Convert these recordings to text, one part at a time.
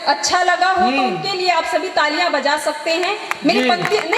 अच्छा लगा हो तो उनके लिए आप सभी तालियां बजा सकते हैं। मेरी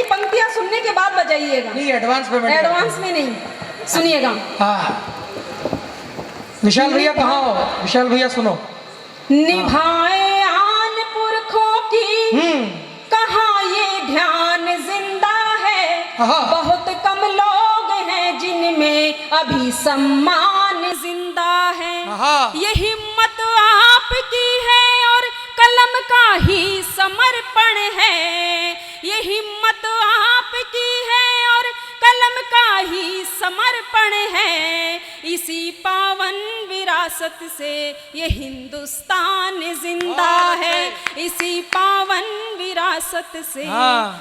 पंक्तियां सुनने के बाद बजाइएगा। नहीं, एडवांस पेमेंट, एडवांस में नहीं, सुनिएगा। हाँ, विशाल भैया कहाँ हो? विशाल भैया सुनो। निभाए आन पुरखों की कहाँ ये ध्यान जिंदा है, बहुत कम लोग हैं जिनमें अभी सम्मान जिंदा है। ये हिम्मत आपकी है और कलम का ही समर्पण है। ये हिम्मत आपकी है और कलम का ही समर्पण है। इसी पावन विरासत से ये हिंदुस्तान जिंदा है। इसी पावन विरासत से।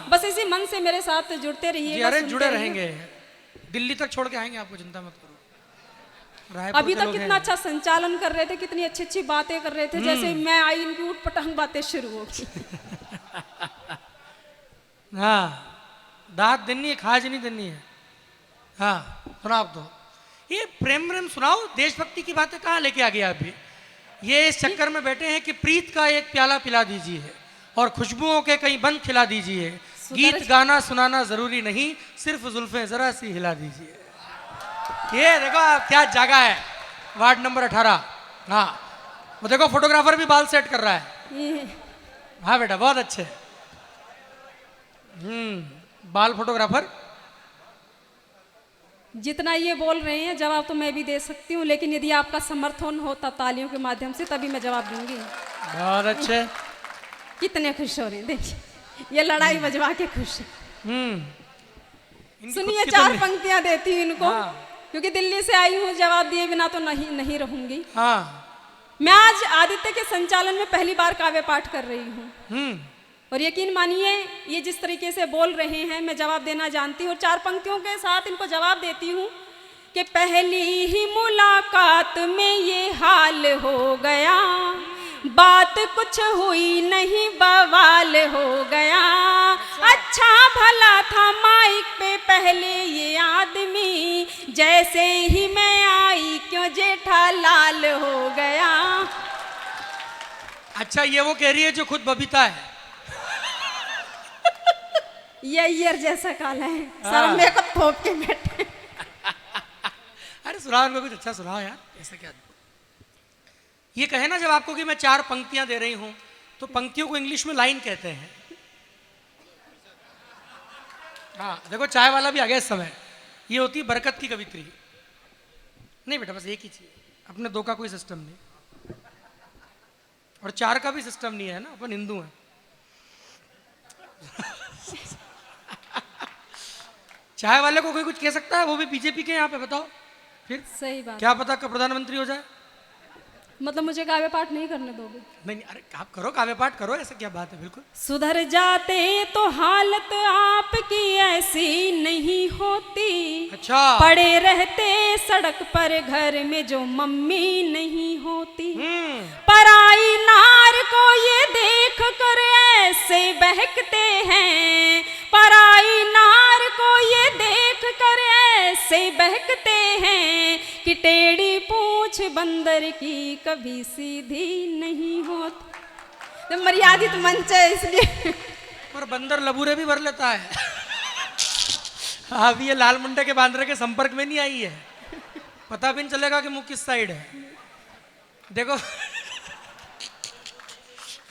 बस इसी मन से मेरे साथ जुड़ते रहिए। अरे जुड़े रहेंगे, दिल्ली तक छोड़ के आएंगे आपको, चिंता मत करो। अभी तक कितना अच्छा संचालन कर रहे थे, कितनी अच्छी अच्छी बातें कर रहे थे। जैसे मैं आई इनकी उठ पटांग बातें शुरू हो गई। हाँ, दांत देनी है, खाज नहीं देनी है। हाँ सुनाओ तो, ये प्रेम प्रेम सुनाओ, देशभक्ति की बातें कहाँ लेके आ गया अभी? ये इस चक्कर में बैठे हैं कि प्रीत का एक प्याला पिला दीजिए और खुशबुओं के कई बंद खिला दीजिए। गीत गाना सुनाना जरूरी नहीं, सिर्फ जुल्फें जरा सी हिला दीजिए। ये देखो क्या जगह है, वार्ड नंबर 18। हाँ वो देखो, फोटोग्राफर भी बाल सेट कर रहा है। हाँ बेटा बहुत अच्छे। बाल फोटोग्राफर। जितना ये बोल रहे हैं जवाब तो मैं भी दे सकती हूँ, लेकिन यदि आपका समर्थन होता तालियों के माध्यम से तभी मैं जवाब दूंगी। बहुत अच्छे। कितने खुश हो रहे हैं, देखिए ये लड़ाई बजवा के खुश है। सुनिए, 4 पंक्तियां देती हूँ इनको। क्योंकि दिल्ली से आई हूँ, जवाब दिए बिना तो नहीं रहूंगी। मैं आज आदित्य के संचालन में पहली बार काव्य पाठ कर रही हूँ और यकीन मानिए ये जिस तरीके से बोल रहे हैं मैं जवाब देना जानती हूँ और 4 पंक्तियों के साथ इनको जवाब देती हूँ कि पहली ही मुलाकात में ये हाल हो गया, बात कुछ हुई नहीं बवाल हो गया। अच्छा भला था माइक पे पहले ये आदमी, जैसे ही मैं आई क्यों जेठालाल हो गया। अच्छा, ये वो कह रही है जो खुद बबीता है। ये ईयर जैसा काला है, सर मेरे को थोप के बैठे। अरे सुनाओ को कुछ अच्छा सुनाओ यार, ऐसा क्या? ये कहे ना जब आपको कि मैं 4 पंक्तियां दे रही हूं तो पंक्तियों को इंग्लिश में लाइन कहते हैं। हाँ देखो, चाय वाला भी आ गया इस समय। ये होती है बरकत की कवित्री। नहीं बेटा, बस एक ही चाहिए, अपने 2 का कोई सिस्टम नहीं और 4 का भी सिस्टम नहीं है ना, अपन हिंदू हैं। चाय वाले को कोई कुछ कह सकता है, वो भी बीजेपी के यहाँ पे, बताओ फिर। सही बात, क्या पता कब प्रधानमंत्री हो जाए। मतलब मुझे काव्य पाठ नहीं करने दोगे? नहीं, अरे आप करो, काव्य पाठ करो, ऐसा क्या बात है। बिल्कुल। सुधर जाते तो हालत आपकी ऐसी नहीं होती। अच्छा। पड़े रहते सड़क पर घर में जो मम्मी नहीं होती। पराई नार को ये देख कर ऐसे बहकते हैं, पराई नार को ये देख कर ऐसे बहकते हैं कि टेढ़ी पूंछ बंदर की कभी सीधी नहीं होती। तो मर्यादित मंच है इसलिए। पर बंदर लबूरे भी भर लेता है। अभी ये लाल मुंडे के बांदरे के संपर्क में नहीं आई है, पता भी नहीं चलेगा कि मुंह किस साइड है। देखो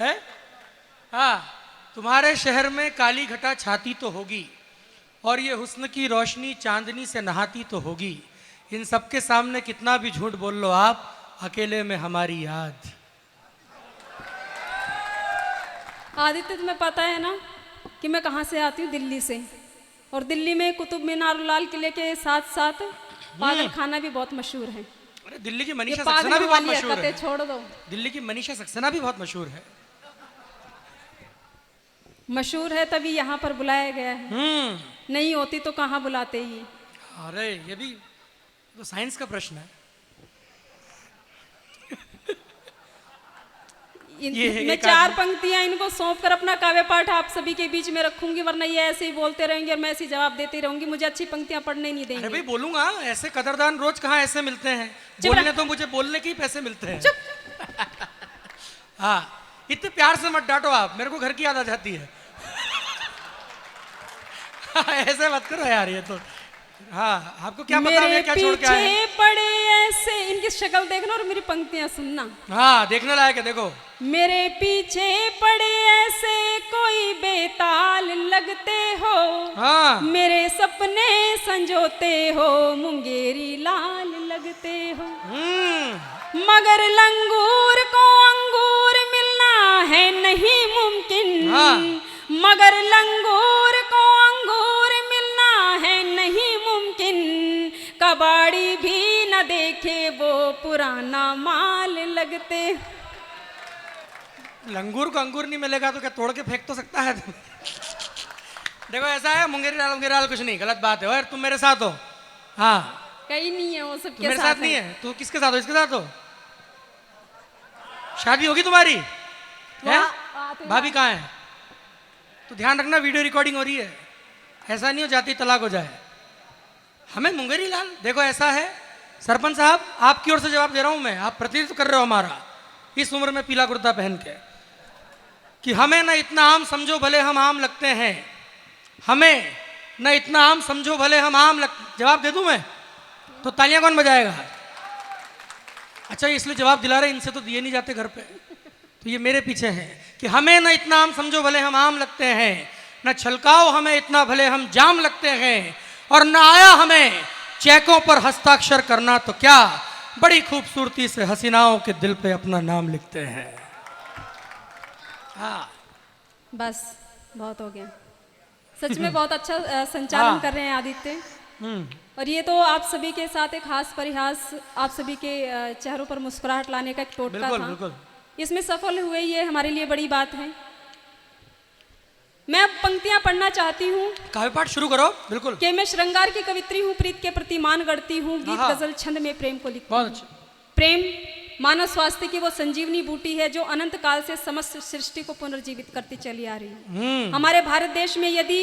है। हाँ, तुम्हारे शहर में काली घटा छाती तो होगी और ये हुस्न की रोशनी चांदनी से नहाती तो होगी। इन सबके सामने कितना भी झूठ बोल लो आप, अकेले में हमारी याद। आदित्य, तुम्हें पता है ना कि मैं कहाँ से आती हूँ? दिल्ली से। और दिल्ली में कुतुब मीनार, लाल किले के साथ साथ पागल खाना भी बहुत मशहूर है। अरे दिल्ली की मनीषा सक्सेना भी बहुत मशहूर है। छोड़ दो, दिल्ली की मनीषा सक्सेना भी बहुत मशहूर है। मशहूर है तभी यहाँ पर बुलाया गया है। नहीं होती तो कहाँ बुलाते ये। अरे ये भी तो साइंस का प्रश्न है। मैं 4 पंक्तियां इनको सौंप कर अपना काव्य पाठ आप सभी के बीच में रखूंगी, वरना ये ऐसे ही बोलते रहेंगे और मैं ऐसे ही जवाब देती रहूंगी। मुझे अच्छी पंक्तियां पढ़ने नहीं देंगे। अरे भाई बोलूंगा, ऐसे कदरदान रोज कहाँ ऐसे मिलते हैं। बोलने तो मुझे बोलने के ही पैसे मिलते हैं। चुप। हाँ, इतने प्यार से मत डांटो आप, मेरे को घर की याद आ जाती है। ऐसे मत करो यार, ये तो हाँ, आपको क्या पता मैं क्या छोड़ के आया। मेरे पीछे पड़े ऐसे, इनकी शक्ल देखना और मेरी पंक्तियां सुनना। हाँ, देखने लायक है, देखो। मेरे पीछे पड़े ऐसे कोई बेताल लगते हो, हाँ, मेरे सपने संजोते हो, मुंगेरी लाल लगते हो। मगर लंगूर को अंगूर मिलना है नहीं मुमकिन। हाँ। मगर लंगूर को अंगूर मिलना है नहीं मुमकिन। कबाड़ी भी न देखे वो पुराना माल लगते। लंगूर को अंगूर नहीं मिलेगा तो क्या तोड़ के फेंक तो सकता है। देखो ऐसा है, मुंगेरी लाल कुछ नहीं, गलत बात है। और तुम मेरे साथ हो। हाँ, कहीं नहीं है वो, सब मेरे साथ नहीं है। तू किसके साथ हो? इसके साथ हो? शादी होगी तुम्हारी? है? भाभी कहाँ है? तो ध्यान रखना, वीडियो रिकॉर्डिंग हो रही है, ऐसा नहीं हो जाती तलाक हो जाए। हमें मुंगेरी लाल, देखो ऐसा है सरपंच साहब, आपकी ओर से जवाब दे रहा हूं मैं, आप प्रतिनिधित्व कर रहे हो हमारा इस उम्र में पीला कुर्ता पहन के, कि हमें ना इतना आम समझो भले हम आम लगते हैं, हमें ना इतना आम समझो भले हम आम जवाब दे दूं मैं तो तालियां कौन बजाएगा? अच्छा, इसलिए जवाब दिला रहे, इनसे तो दिए नहीं जाते घर पे, तो ये मेरे पीछे हैं कि हमें ना इतना आम समझो भले हम आम लगते हैं, न छलकाओ हमें इतना भले हम जाम लगते हैं, और न आया हमें चेकों पर हस्ताक्षर करना तो क्या, बड़ी खूबसूरती से हसीनाओं के दिल पे अपना नाम लिखते हैं। हाँ, बस बहुत हो गया। सच में बहुत अच्छा संचालन कर रहे हैं आदित्य। और ये तो आप सभी के साथ एक हास परिहास, आप सभी के चेहरों पर मुस्कुराहट लाने का एक टोटका बिल्कुल, था। बिल्कुल। इसमें सफल हुए, ये हमारे लिए बड़ी बात है। मैं अब पंक्तियां पढ़ना चाहती हूँ। काव्य पाठ शुरू करो। बिल्कुल। कि मैं श्रृंगार की कवित्री हूँ, प्रीत के प्रति मान गढ़ती हूँ, गीत गजल छंद में प्रेम को लिखती हूँ। बहुत अच्छा। प्रेम मानव स्वास्थ्य की वो संजीवनी बूटी है जो अनंत काल से समस्त सृष्टि को पुनर्जीवित करती चली आ रही है। हमारे भारत देश में यदि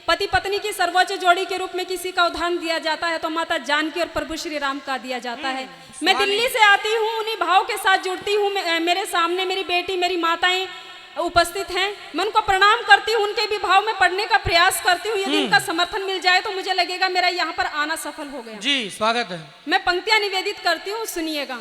पति पत्नी की सर्वोच्च जोड़ी के रूप में किसी का उदाहरण दिया जाता है तो माता जानकी और प्रभु श्री राम का दिया जाता है। मैं दिल्ली से आती हूँ, उन्हीं भाव के साथ जुड़ती हूँ। मेरे सामने मेरी बेटी, मेरी माताएं उपस्थित हैं, मैं उनको प्रणाम करती हूँ, उनके भी भाव में पढ़ने का प्रयास करती हूँ। यदि इनका समर्थन मिल जाए तो मुझे लगेगा मेरा यहाँ पर आना सफल हो गया। जी, स्वागत है। मैं पंक्तियां निवेदित करती हूँ, सुनिएगा।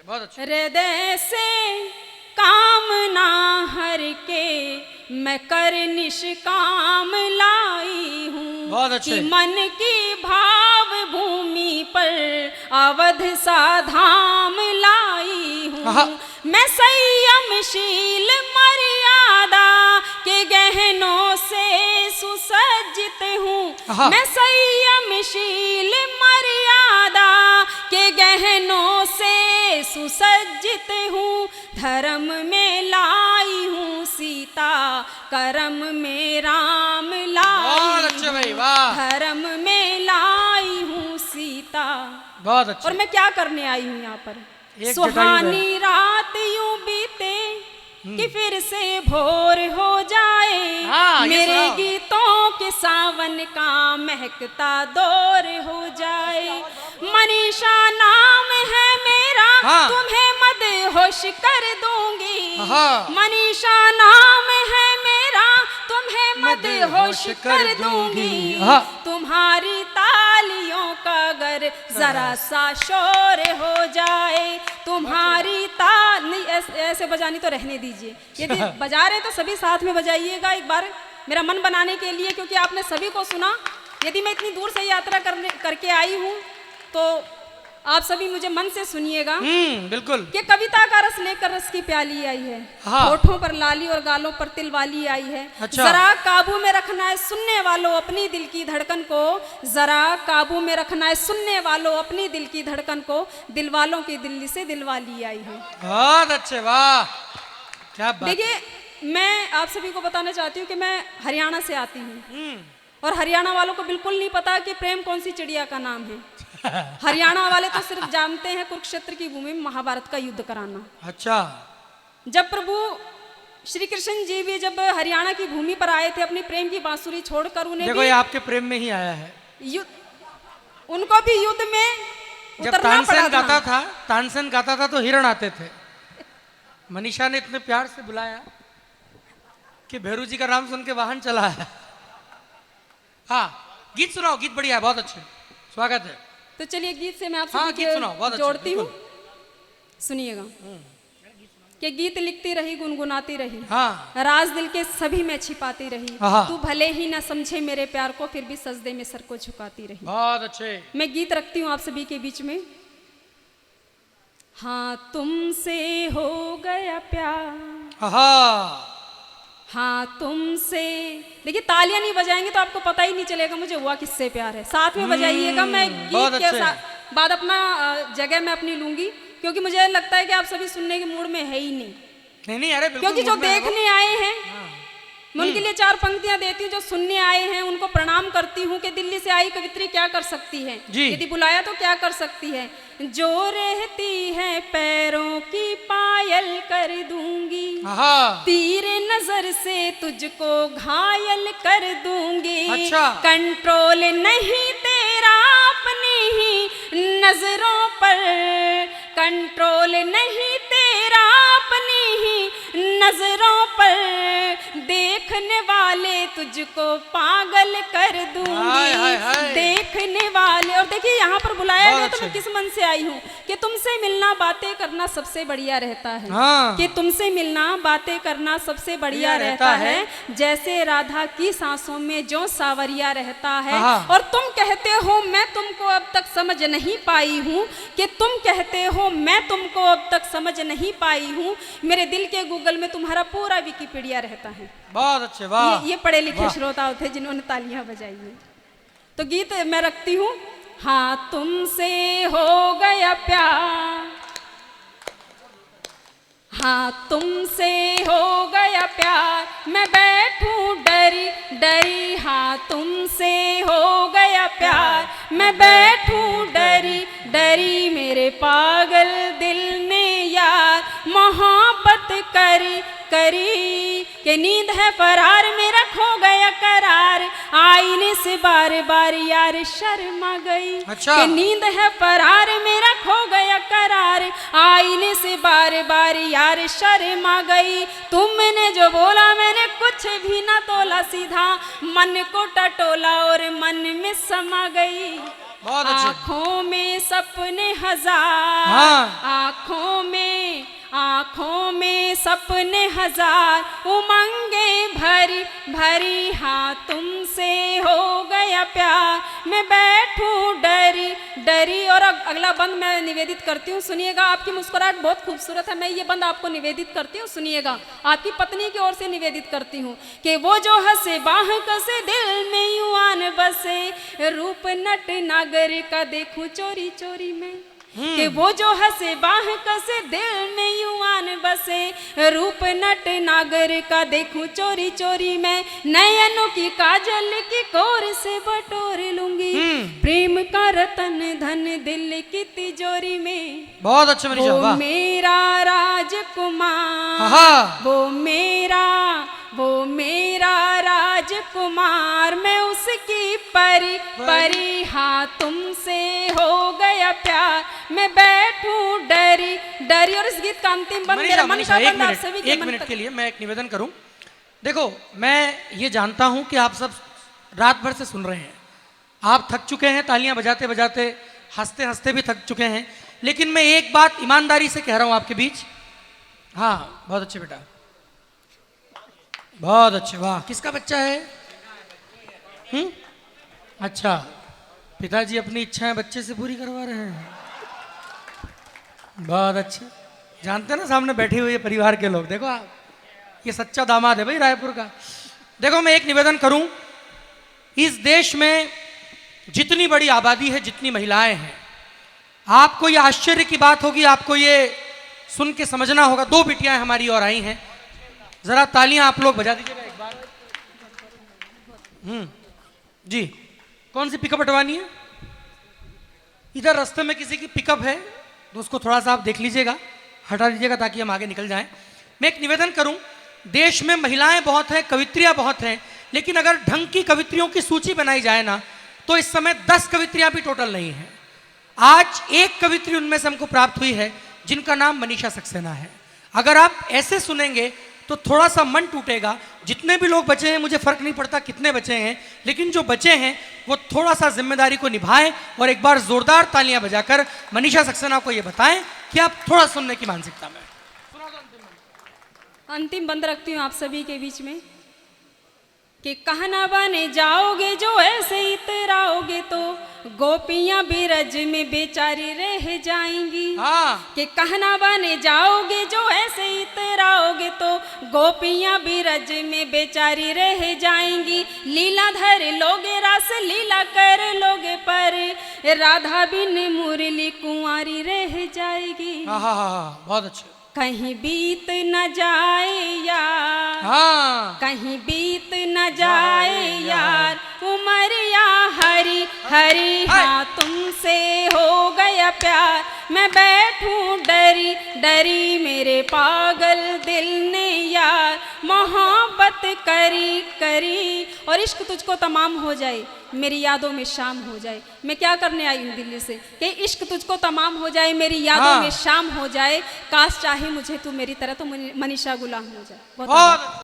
बहुत अच्छा। हृदय से कामना हर के मैं कर निष्काम लाई हूँ, बहुत अच्छे। कि मन की भाव भूमि पर अवध सा धाम लाई हूँ। मैं संयमशील मर्यादा के गहनों से सुसज्जित हूँ। मैं संयमशील मर्यादा के गहनों से सुसज्जित हूँ। धर्म में लाई हूँ सीता, कर्म में राम लाई। बहुत अच्छे भाई, वाह। धर्म में लाई हूँ सीता। बहुत अच्छा। और मैं क्या करने आई हूँ यहाँ पर? सुहानी रात यूं बीते कि फिर से भोर हो जाए, मेरे गीतों के सावन का महकता दौर हो जाए। मनीषा नाम है मेरा, तुम्हें मदहोश कर दूंगी। मनीषा नाम है मेरा, तुम्हें मदहोश कर दूंगी। तुम्हारी तालियों का अगर जरा सा शोर हो जाए, तुम्हारी ताल नहीं ऐसे बजानी तो रहने दीजिए, यदि बजा रहे तो सभी साथ में बजाइएगा एक बार, मेरा मन बनाने के लिए, क्योंकि आपने सभी को सुना। यदि मैं इतनी दूर से यात्रा करके आई हूँ तो आप सभी मुझे मन से सुनिएगा। बिल्कुल। कि कविता का रस लेकर रस की प्याली आई है, होठों पर लाली और गालों पर तिल वाली आई है। अच्छा। जरा काबू में रखना है सुनने वालों अपनी दिल की धड़कन को, जरा काबू में रखना है सुनने वालों अपनी दिल की धड़कन को। दिल वालों की दिल्ली से दिलवाली आई है। बहुत अच्छे, वाह, क्या बात। देखिए, मैं आप सभी को बताना चाहती हूँ कि मैं हरियाणा से आती हूँ, और हरियाणा वालों को बिल्कुल नहीं पता कि प्रेम कौन सी चिड़िया का नाम है। हरियाणा वाले तो सिर्फ जानते हैं कुरुक्षेत्र की भूमि में महाभारत का युद्ध कराना। अच्छा। जब प्रभु श्री कृष्ण जी भी जब हरियाणा की भूमि पर आए थे अपनी प्रेम की बांसुरी छोड़कर, उन्हें देखो ये आपके प्रेम में ही आया है। उनको भी युद्ध में जब तानसेन गाता था तो हिरण आते थे। मनीषा ने इतने प्यार से बुलाया कि भैरू जी का नाम सुन के वाहन चला है। हाँ, गीत सुनाओ, गीत बढ़िया है, बहुत अच्छे, स्वागत है। तो चलिए गीत से मैं आपसे हाँ, गीत सुनाओ, बहुत अच्छे, जोड़ती हूँ, बिल्कुल। सुनिएगा। कि गीत लिखती रही, गुनगुनाती रही, हाँ, राज दिल के सभी में छिपाती रही, हाँ। तू भले ही ना समझे मेरे प्यार को, फिर भी सजदे में सर को झुकाती रही। बहुत अच्छे। मैं गीत रखती हूँ आप सभी के बीच में। हाँ तुमसे हो गया प्यार, हाँ, हाँ तुमसे। देखिए तालियां नहीं बजाएंगे तो आपको पता ही नहीं चलेगा मुझे हुआ किससे प्यार है। साथ में बजाइएगा। मैं बहुत गीत के अच्छे। बाद अपना जगह मैं अपनी लूंगी, क्योंकि मुझे लगता है कि आप सभी सुनने के मूड में है ही नहीं। नहीं, अरे बिल्कुल, क्योंकि जो मूड में है वो। देखने आए हैं मैं उनके लिए 4 पंक्तियां देती हूँ। जो सुनने आए हैं उनको प्रणाम करती हूँ कि दिल्ली से आई कवित्री क्या कर सकती है, जी। यदि बुलाया तो क्या कर सकती है। जो रहती है पैरों की पायल कर दूंगी, हाँ, तीरे नजर से तुझको घायल कर दूंगी। अच्छा। कंट्रोल नहीं तेरा अपनी ही नजरों पर, कंट्रोल नहीं तेरा अपनी ही नजरों पर, देखने वाले तुझको पागल कर दूंगी। हाय, हाय, हाय। देखने वाले। और देखिए यहाँ पर बुलाया बहुत गया तो मैं अच्छे। किस मन से आई हूँ कि तुमसे मिलना बातें करना सबसे बढ़िया रहता है। हाँ। कि तुमसे मिलना बातें करना सबसे बढ़िया रहता है, जैसे राधा की सांसों में जो सावरिया रहता है। हाँ। और तुम कहते हो मैं तुमको अब तक समझ नहीं पाई हूँ, कि तुम कहते हो मैं तुमको अब तक समझ नहीं पाई हूँ, मेरे दिल के गूगल में तुम्हारा पूरा विकिपीडिया रहता है। बहुत अच्छे, वाह। ये पढ़े लिखे वाह। श्रोता थे जिन्होंने तालियां बजाई हैं। तो गीत मैं रखती हूँ। हाँ तुमसे हो गया प्यार, हाँ तुमसे हो गया प्यार, मैं बैठूं डरी डरी। हाँ तुमसे हो गया प्यार, मैं बैठूं डरी डरी। मेरे पागल दिल ने यार मोहब्बत करी करी, के नींद है फरार मेरा खो गया करार, आईने से बार बार यार शर्मा गई। अच्छा। के नींद है फरार मेरा खो गया करार, आईने से बार बार यार शर्मा गई। तुमने जो बोला मैंने कुछ भी ना तोला, सीधा मन को टटोला और मन में समा गई। बहुत अच्छे। आँखों में सपने हजार, हाँ। आँखों में सपने हजार, उमंगे भरी भरी। हाँ तुमसे हो गया प्यार, मैं बैठूं डरी डरी। और अगला बंद मैं निवेदित करती हूँ, सुनिएगा। आपकी मुस्कुराहट बहुत खूबसूरत है, मैं ये बंद आपको निवेदित करती हूँ, सुनिएगा। आपकी पत्नी की ओर से निवेदित करती हूँ कि वो जो हंसे बाह कसे, दिल में यूं आन बसे, रूप नट नागर का देखूं चोरी चोरी में। कि वो जो हंसे बाह कसे, दिल में यूं आन बसे, रूप नट नागर का देखूं चोरी चोरी में। नयनों की काजल की कोर से बटोर लूंगी, प्रेम का रतन धन दिल की तिजोरी में। बहुत अच्छे मनीषा, वो वाह। मेरा राजकुमार, हाँ। वो मेरा राजकुमार, मैं उसकी परी परी। हाँ तुमसे हो गया प्यार, मैं बैठूं डरी डरी। और इस गीत का अंतिम बंद मेरा मन का बंद आप सभी के एक मन मिनट तक। के लिए मैं एक निवेदन करूं। देखो, मैं ये जानता हूं कि आप सब रात भर से सुन रहे हैं, आप थक चुके हैं, तालियां बजाते बजाते, हंसते हंसते भी थक चुके हैं, लेकिन मैं एक बात ईमानदारी से कह रहा हूं आपके बीच। हाँ, बहुत अच्छे बेटा, बहुत अच्छे, वाह। किसका बच्चा है? अच्छा, पिताजी अपनी इच्छाएं बच्चे से पूरी करवा रहे हैं, बहुत अच्छे। जानते हैं ना, सामने बैठे हुए परिवार के लोग, देखो आप, ये सच्चा दामाद है भाई रायपुर का। देखो, मैं एक निवेदन करूं, इस देश में जितनी बड़ी आबादी है, जितनी महिलाएं हैं, आपको ये आश्चर्य की बात होगी, आपको ये सुन के समझना होगा। 2 बिटियां हमारी और आई हैं, जरा तालियां आप लोग बजा दीजिएगा एक बार। जी, कौन सी पिकअप हटवानी है? इधर रास्ते में किसी की पिकअप है तो उसको थोड़ा सा आप देख लीजिएगा, हटा दीजिएगा ताकि हम आगे निकल जाएं। मैं एक निवेदन करूं, देश में महिलाएं बहुत हैं, कवित्रियां बहुत हैं, लेकिन अगर ढंग की कवित्रियों की सूची बनाई जाए ना, तो इस समय 10 कवित्रियां भी टोटल नहीं है। आज एक कवित्री उनमें से हमको प्राप्त हुई है जिनका नाम मनीषा सक्सेना है। अगर आप ऐसे सुनेंगे तो थोड़ा सा मन टूटेगा। जितने भी लोग बचे हैं, मुझे फर्क नहीं पड़ता कितने बचे हैं, लेकिन जो बचे हैं वो थोड़ा सा जिम्मेदारी को निभाएं और एक बार जोरदार तालियां बजाकर मनीषा सक्सेना को ये बताएं कि आप थोड़ा सुनने की मानसिकता में। अंतिम बंद रखती हूँ आप सभी के बीच में कि कहना बने जाओगे जो ऐसे इतराओगे तो गोपियां बिरज में बेचारी रह जाएंगी। हाँ। कि कहना बने जाओगे जो ऐसे इतराओगे तो गोपियां बिरज में बेचारी रह जाएंगी। लीला धर लोगे रस लीला कर लोगे पर राधा बिन मुरली कुंवारी रह जाएगी। हाँ हाँ हाँ, बहुत अच्छे। कहीं बीत न जाए यार, हाँ, कहीं बीत न जाए यार उमरिया हरी हरी, हाँ तुमसे हो गया प्यार मैं बैठूं डरी डरी, मेरे पागल दिल ने यार मोहब्बत करी करी। और इश्क तुझको तमाम हो जाए मेरी यादों में शाम हो जाए। मैं क्या करने आई हूँ दिल्ली से कि इश्क तुझको तमाम हो जाए मेरी यादों में शाम हो जाए। काश चाहे मुझे तू मेरी तरह तो मनीषा गुलाम हो जाए। बहुत